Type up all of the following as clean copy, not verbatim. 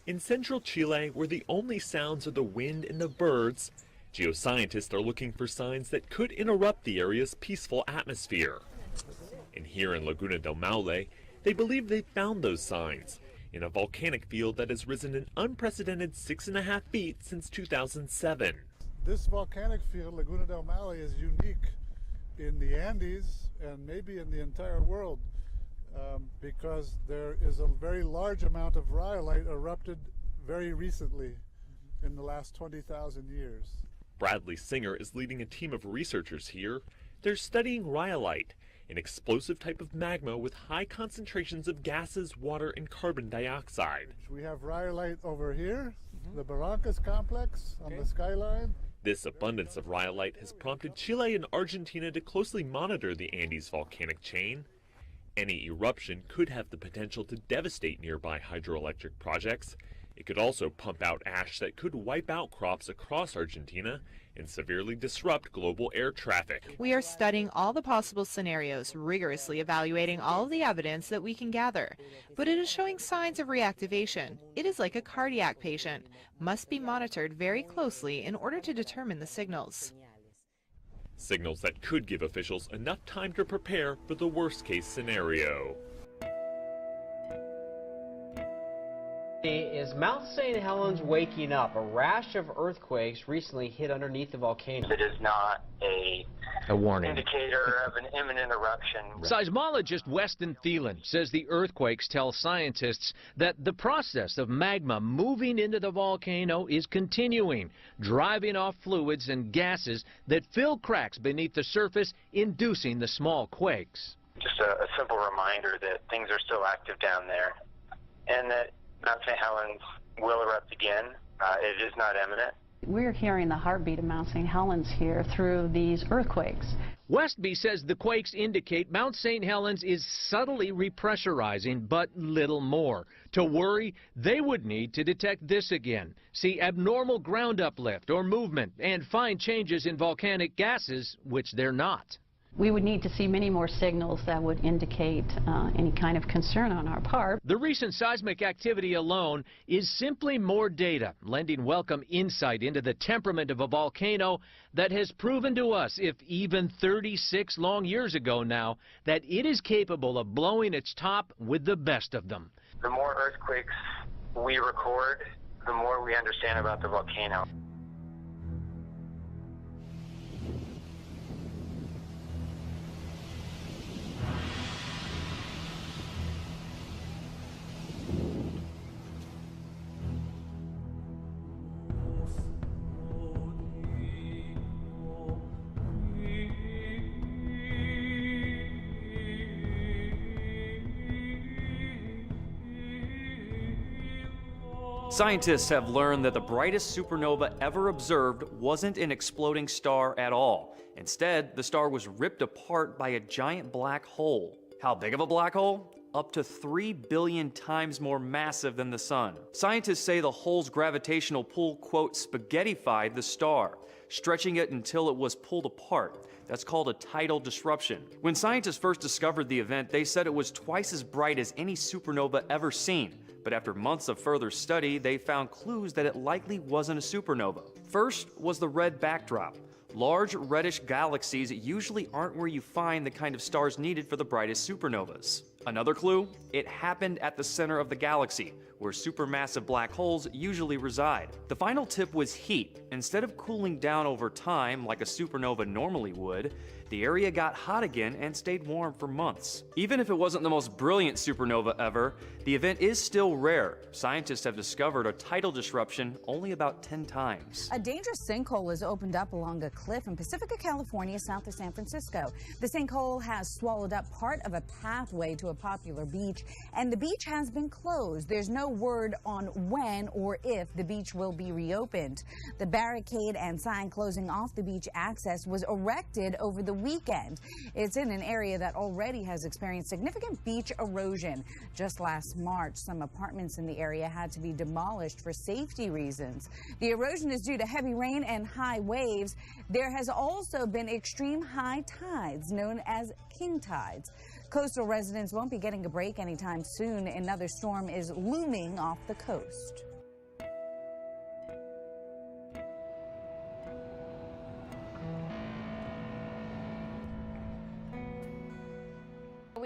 In central Chile, where the only sounds are the wind and the birds, geoscientists are looking for signs that could interrupt the area's peaceful atmosphere. And here in Laguna del Maule, they believe they found those signs in a volcanic field that has risen an unprecedented 6.5 feet since 2007. This volcanic field, Laguna del Maule, is unique in the Andes and maybe in the entire world because there is a very large amount of rhyolite erupted very recently in the last 20,000 years. Bradley Singer is leading a team of researchers here. They're studying rhyolite, an explosive type of magma with high concentrations of gases, water, and carbon dioxide. We have rhyolite over here, the Barrancas complex on the skyline. This abundance of rhyolite has prompted Chile and Argentina to closely monitor the Andes volcanic chain. Any eruption could have the potential to devastate nearby hydroelectric projects. It could also pump out ash that could wipe out crops across Argentina and severely disrupt global air traffic. We are studying all the possible scenarios, rigorously evaluating all of the evidence that we can gather. But it is showing signs of reactivation. It is like a cardiac patient, must be monitored very closely in order to determine the signals. Signals that could give officials enough time to prepare for the worst-case scenario. Is Mount St. Helens waking up? A rash of earthquakes recently hit underneath the volcano. It is not a warning indicator of an imminent eruption. Seismologist Weston Thielen says the earthquakes tell scientists that the process of magma moving into the volcano is continuing, driving off fluids and gases that fill cracks beneath the surface, inducing the small quakes. Just a simple reminder that things are still active down there and that Mount St. Helens will erupt again. It is not imminent. We're hearing the heartbeat of Mount St. Helens here through these earthquakes. Westby says the quakes indicate Mount St. Helens is subtly repressurizing, but little more. To worry, they would need to detect this again, see abnormal ground uplift or movement, and find changes in volcanic gases, which they're not. We would need to see many more signals that would indicate any kind of concern on our part. The recent seismic activity alone is simply more data, lending welcome insight into the temperament of a volcano that has proven to us, if even 36 long years ago now, that it is capable of blowing its top with the best of them. The more earthquakes we record, the more we understand about the volcano. Scientists have learned that the brightest supernova ever observed wasn't an exploding star at all. Instead, the star was ripped apart by a giant black hole. How big of a black hole? Up to 3 billion times more massive than the sun. Scientists say the hole's gravitational pull, quote, spaghettified the star, stretching it until it was pulled apart. That's called a tidal disruption. When scientists first discovered the event, they said it was twice as bright as any supernova ever seen. But after months of further study, they found clues that it likely wasn't a supernova. First was the red backdrop. Large reddish galaxies usually aren't where you find the kind of stars needed for the brightest supernovas. Another clue? It happened at the center of the galaxy, where supermassive black holes usually reside. The final tip was heat. Instead of cooling down over time like a supernova normally would, the area got hot again and stayed warm for months. Even if it wasn't the most brilliant supernova ever, the event is still rare. Scientists have discovered a tidal disruption only about 10 times. A dangerous sinkhole has opened up along a cliff in Pacifica, California, south of San Francisco. The sinkhole has swallowed up part of a pathway to a popular beach, and the beach has been closed. There's no word on when or if the beach will be reopened. The barricade and sign closing off the beach access was erected over the weekend. It's in an area that already has experienced significant beach erosion. Just last March, some apartments in the area had to be demolished for safety reasons. The erosion is due to heavy rain and high waves. There has also been extreme high tides known as king tides. Coastal residents won't be getting a break anytime soon. Another storm is looming off the coast.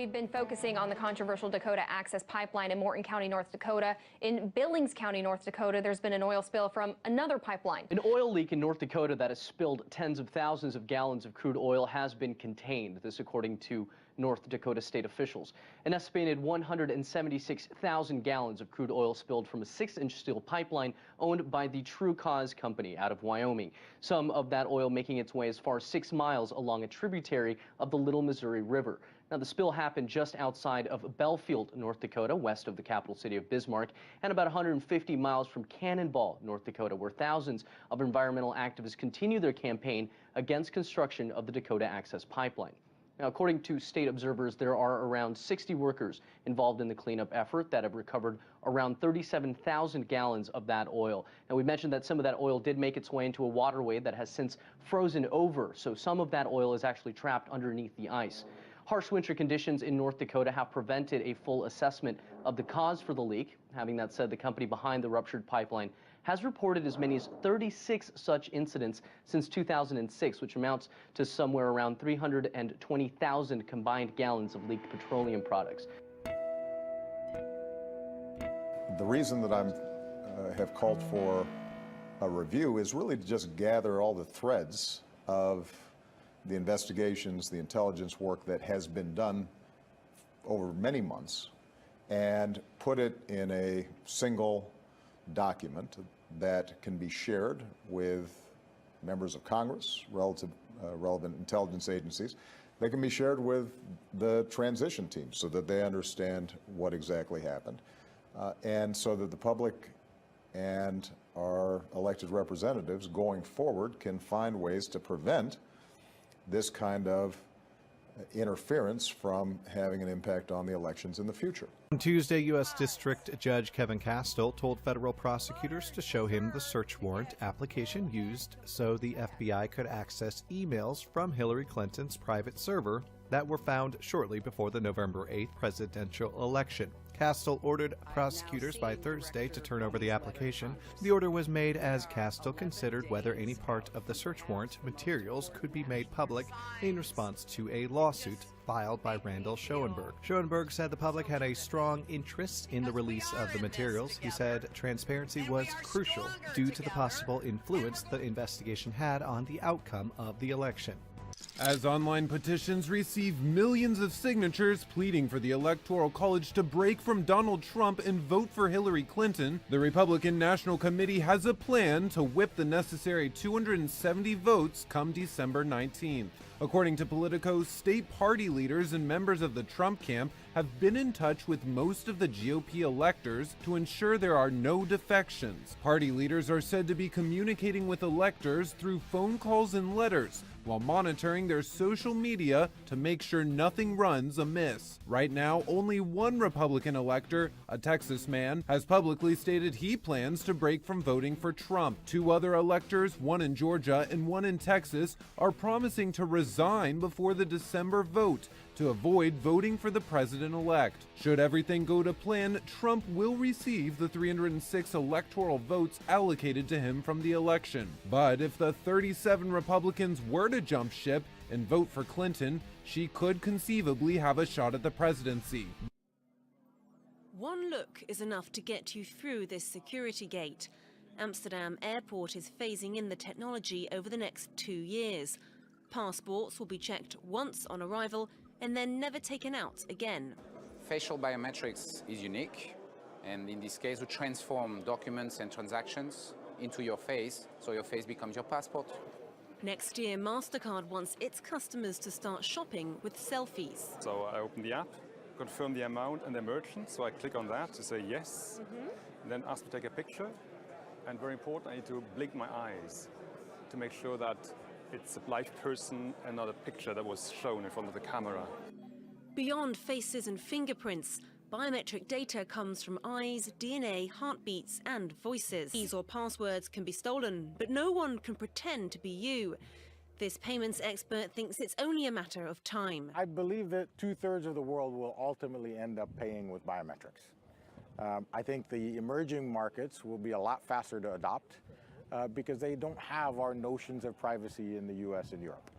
we've been focusing on the controversial Dakota Access Pipeline in Morton County, North Dakota. In Billings County, North Dakota, there's been an oil spill from another pipeline. An oil leak in North Dakota that has spilled tens of thousands of gallons of crude oil has been contained. This according to North Dakota state officials. An estimated 176,000 gallons of crude oil spilled from a 6-inch steel pipeline owned by the True Cause Company out of Wyoming. Some of that oil making its way as far as 6 miles along a tributary of the Little Missouri River. Now, the spill happened just outside of Belfield, North Dakota, west of the capital city of Bismarck, and about 150 miles from Cannonball, North Dakota, where thousands of environmental activists continue their campaign against construction of the Dakota Access Pipeline. Now, according to state observers, there are around 60 workers involved in the cleanup effort that have recovered around 37,000 gallons of that oil. Now, we mentioned that some of that oil did make its way into a waterway that has since frozen over, so some of that oil is actually trapped underneath the ice. Harsh winter conditions in North Dakota have prevented a full assessment of the cause for the leak. Having that said, the company behind the ruptured pipeline has reported as many as 36 such incidents since 2006, which amounts to somewhere around 320,000 combined gallons of leaked petroleum products. The reason that I have called for a review is really to just gather all the threads of the investigations, the intelligence work that has been done over many months, and put it in a single document that can be shared with members of Congress, relevant intelligence agencies. They can be shared with the transition team so that they understand what exactly happened, and so that the public and our elected representatives going forward can find ways to prevent this kind of interference from having an impact on the elections in the future. On Tuesday, U.S. District Judge Kevin Castile told federal prosecutors to show him the search warrant application used so the FBI could access emails from Hillary Clinton's private server that were found shortly before the November 8th presidential election. Castile ordered prosecutors by Thursday to turn over the application. The order was made as Castile considered whether any part of the search warrant materials could be made public in response to a lawsuit filed by Randall Schoenberg. Schoenberg said the public had a strong interest in the release of the materials. He said transparency was crucial due to the possible influence the investigation had on the outcome of the election. As online petitions receive millions of signatures pleading for the Electoral College to break from Donald Trump and vote for Hillary Clinton, the Republican National Committee has a plan to whip the necessary 270 votes come December 19th. According to Politico, state party leaders and members of the Trump camp have been in touch with most of the GOP electors to ensure there are no defections. Party leaders are said to be communicating with electors through phone calls and letters, while monitoring their social media to make sure nothing runs amiss. Right now, only one Republican elector, a Texas man, has publicly stated he plans to break from voting for Trump. Two other electors, one in Georgia and one in Texas, are promising to resign before the December vote to avoid voting for the president-elect. Should everything go to plan, Trump will receive the 306 electoral votes allocated to him from the election. But if the 37 Republicans were to jump ship and vote for Clinton, she could conceivably have a shot at the presidency. One look is enough to get you through this security gate. Amsterdam Airport is phasing in the technology over the next 2 years. Passports will be checked once on arrival and then never taken out again. Facial biometrics is unique, and in this case we transform documents and transactions into your face, so your face becomes your passport. Next year, MasterCard wants its customers to start shopping with selfies. So I open the app, confirm the amount and the merchant, so I click on that to say yes, and then ask to take a picture, and very important, I need to blink my eyes to make sure that it's a live person and not a picture that was shown in front of the camera. Beyond faces and fingerprints, biometric data comes from eyes, DNA, heartbeats and voices. Keys or passwords can be stolen, but no one can pretend to be you. This payments expert thinks it's only a matter of time. I believe that 2/3 of the world will ultimately end up paying with biometrics. I think the emerging markets will be a lot faster to adopt because they don't have our notions of privacy in the US and Europe.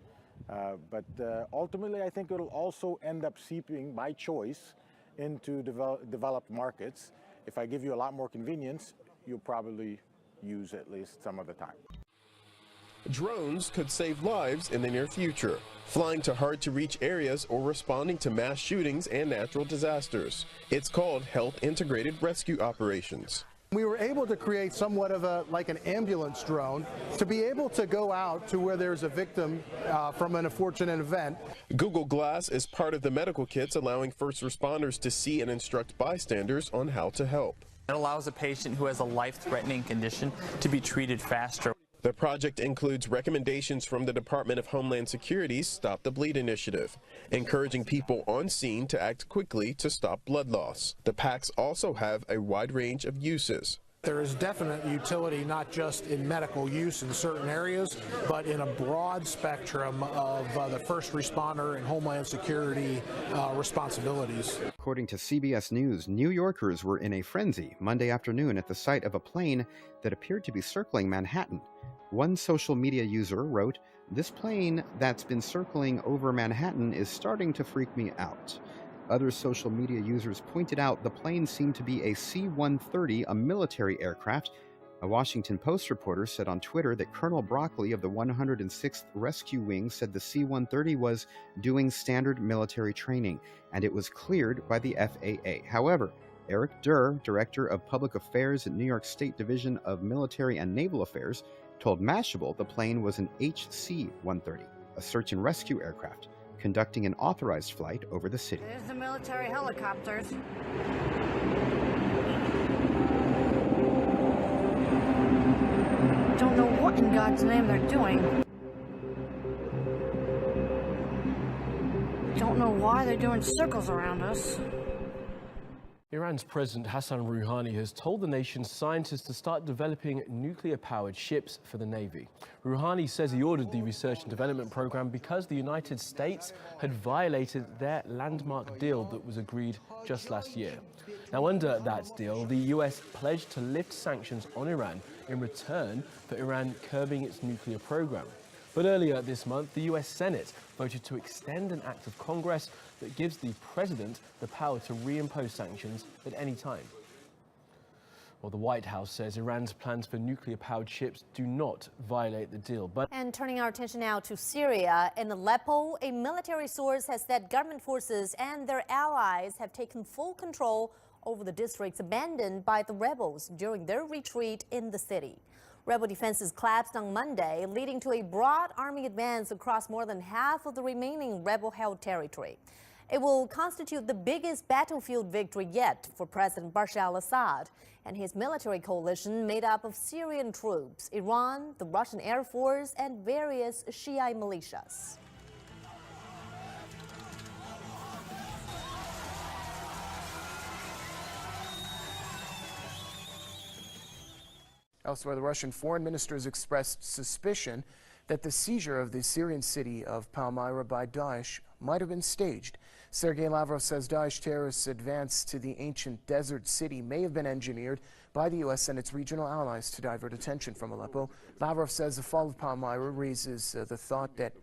But ultimately, I think it'll also end up seeping by choice into developed markets. If I give you a lot more convenience, you'll probably use at least some of the time. Drones could save lives in the near future, flying to hard-to-reach areas or responding to mass shootings and natural disasters. It's called Health Integrated Rescue Operations. We were able to create somewhat of like an ambulance drone to be able to go out to where there's a victim from an unfortunate event. Google Glass is part of the medical kits allowing first responders to see and instruct bystanders on how to help. It allows a patient who has a life-threatening condition to be treated faster. The project includes recommendations from the Department of Homeland Security's Stop the Bleed initiative, encouraging people on scene to act quickly to stop blood loss. The packs also have a wide range of uses. There is definite utility not just in medical use in certain areas, but in a broad spectrum of the first responder and Homeland Security responsibilities. According to CBS News, New Yorkers were in a frenzy Monday afternoon at the sight of a plane that appeared to be circling Manhattan. One social media user wrote, "This plane that's been circling over Manhattan is starting to freak me out." Other social media users pointed out the plane seemed to be a C-130, a military aircraft. A Washington Post reporter said on Twitter that Colonel Broccoli of the 106th Rescue Wing said the C-130 was doing standard military training, and it was cleared by the FAA. However, Eric Durr, Director of Public Affairs at New York State Division of Military and Naval Affairs, told Mashable the plane was an HC-130, a search and rescue aircraft, conducting an authorized flight over the city. There's the military helicopters. Don't know what in God's name they're doing. Don't know why they're doing circles around us. Iran's President Hassan Rouhani has told the nation's scientists to start developing nuclear-powered ships for the Navy. Rouhani says he ordered the research and development program because the United States had violated their landmark deal that was agreed just last year. Now, under that deal, the US pledged to lift sanctions on Iran in return for Iran curbing its nuclear program. But earlier this month, the US Senate voted to extend an act of Congress that gives the president the power to reimpose sanctions at any time. Well, the White House says Iran's plans for nuclear-powered ships do not violate the deal. And turning our attention now to Syria, in Aleppo, a military source has said government forces and their allies have taken full control over the districts abandoned by the rebels during their retreat in the city. Rebel defenses collapsed on Monday, leading to a broad army advance across more than half of the remaining rebel-held territory. It will constitute the biggest battlefield victory yet for President Bashar al-Assad and his military coalition made up of Syrian troops, Iran, the Russian Air Force, and various Shiite militias. Elsewhere, the Russian foreign minister has expressed suspicion that the seizure of the Syrian city of Palmyra by Daesh might have been staged. Sergei Lavrov says Daesh terrorists' advance to the ancient desert city may have been engineered by the U.S. and its regional allies to divert attention from Aleppo. Lavrov says the fall of Palmyra raises the thought that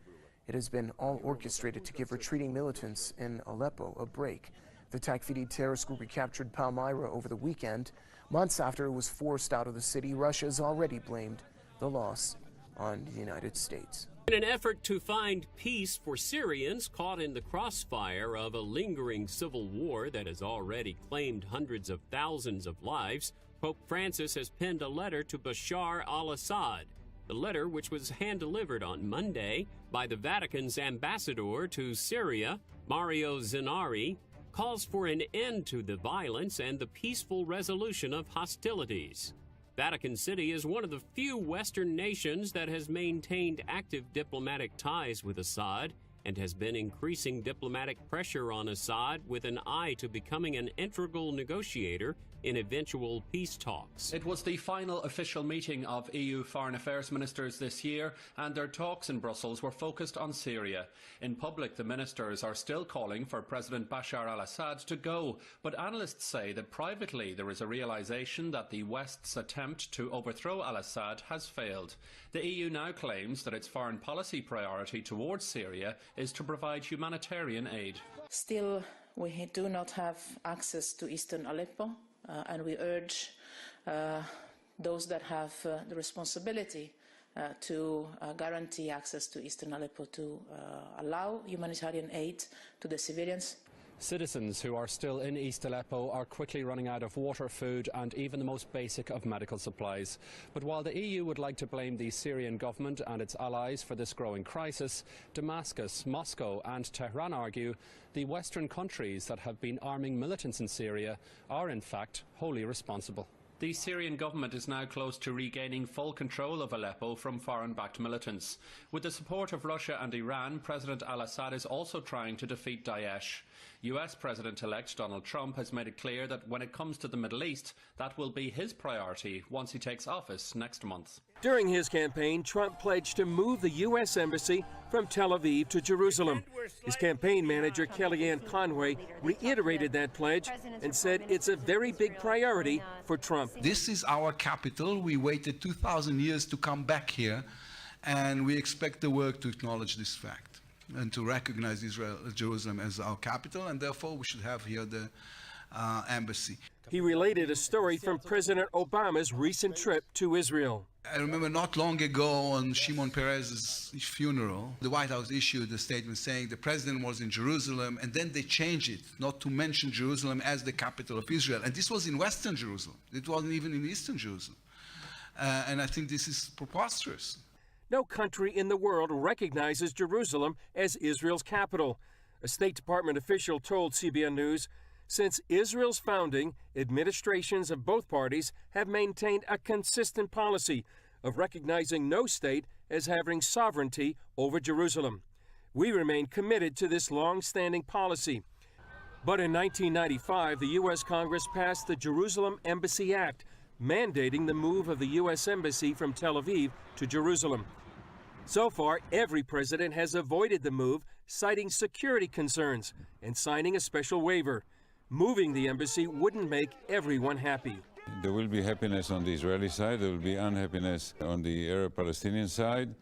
it has been all orchestrated to give retreating militants in Aleppo a break. The Takfiri terrorist group recaptured Palmyra over the weekend. Months after it was forced out of the city, Russia has already blamed the loss on the United States. In an effort to find peace for Syrians caught in the crossfire of a lingering civil war that has already claimed hundreds of thousands of lives, Pope Francis has penned a letter to Bashar al-Assad. The letter, which was hand-delivered on Monday by the Vatican's ambassador to Syria, Mario Zinari, calls for an end to the violence and the peaceful resolution of hostilities. Vatican City is one of the few Western nations that has maintained active diplomatic ties with Assad and has been increasing diplomatic pressure on Assad with an eye to becoming an integral negotiator in eventual peace talks. It was the final official meeting of EU foreign affairs ministers this year, and their talks in Brussels were focused on Syria. In public, the ministers are still calling for President Bashar al-Assad to go, but analysts say that privately there is a realization that the West's attempt to overthrow al-Assad has failed. The EU now claims that its foreign policy priority towards Syria is to provide humanitarian aid. Still, we do not have access to eastern Aleppo, and we urge those that have the responsibility to guarantee access to eastern Aleppo to allow humanitarian aid to the civilians. Citizens who are still in East Aleppo are quickly running out of water, food and even the most basic of medical supplies. But while the EU would like to blame the Syrian government and its allies for this growing crisis, Damascus, Moscow and Tehran argue the Western countries that have been arming militants in Syria are in fact wholly responsible. The Syrian government is now close to regaining full control of Aleppo from foreign-backed militants. With the support of Russia and Iran, President al-Assad is also trying to defeat Daesh. US President-elect Donald Trump has made it clear that when it comes to the Middle East, that will be his priority once he takes office next month. During his campaign, Trump pledged to move the U.S. Embassy from Tel Aviv to Jerusalem. His campaign manager, Kellyanne Conway, reiterated that pledge and said it's a very big priority for Trump. This is our capital. We waited 2,000 years to come back here, and we expect the world to acknowledge this fact and to recognize Jerusalem as our capital, and therefore we should have here the embassy. He related a story from President Obama's recent trip to Israel. I remember not long ago on Shimon Peres's funeral, the White House issued a statement saying the president was in Jerusalem, and then they changed it not to mention Jerusalem as the capital of Israel. And this was in Western Jerusalem. It wasn't even in Eastern Jerusalem. And I think this is preposterous. No country in the world recognizes Jerusalem as Israel's capital. A State Department official told CBN News, since Israel's founding, administrations of both parties have maintained a consistent policy of recognizing no state as having sovereignty over Jerusalem. We remain committed to this long-standing policy. But in 1995, the U.S. Congress passed the Jerusalem Embassy Act, mandating the move of the U.S. Embassy from Tel Aviv to Jerusalem. So far, every president has avoided the move, citing security concerns and signing a special waiver. Moving the embassy wouldn't make everyone happy. There will be happiness on the Israeli side, there will be unhappiness on the Arab-Palestinian side.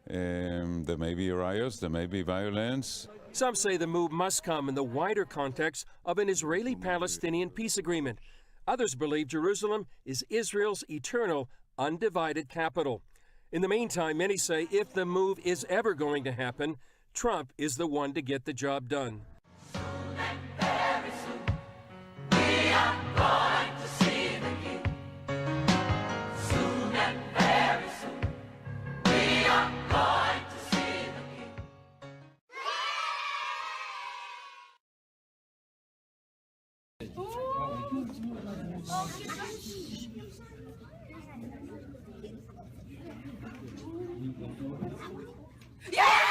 There may be riots, there may be violence. Some say the move must come in the wider context of an Israeli-Palestinian peace agreement. Others believe Jerusalem is Israel's eternal, undivided capital. In the meantime, many say if the move is ever going to happen, Trump is the one to get the job done. Yeah!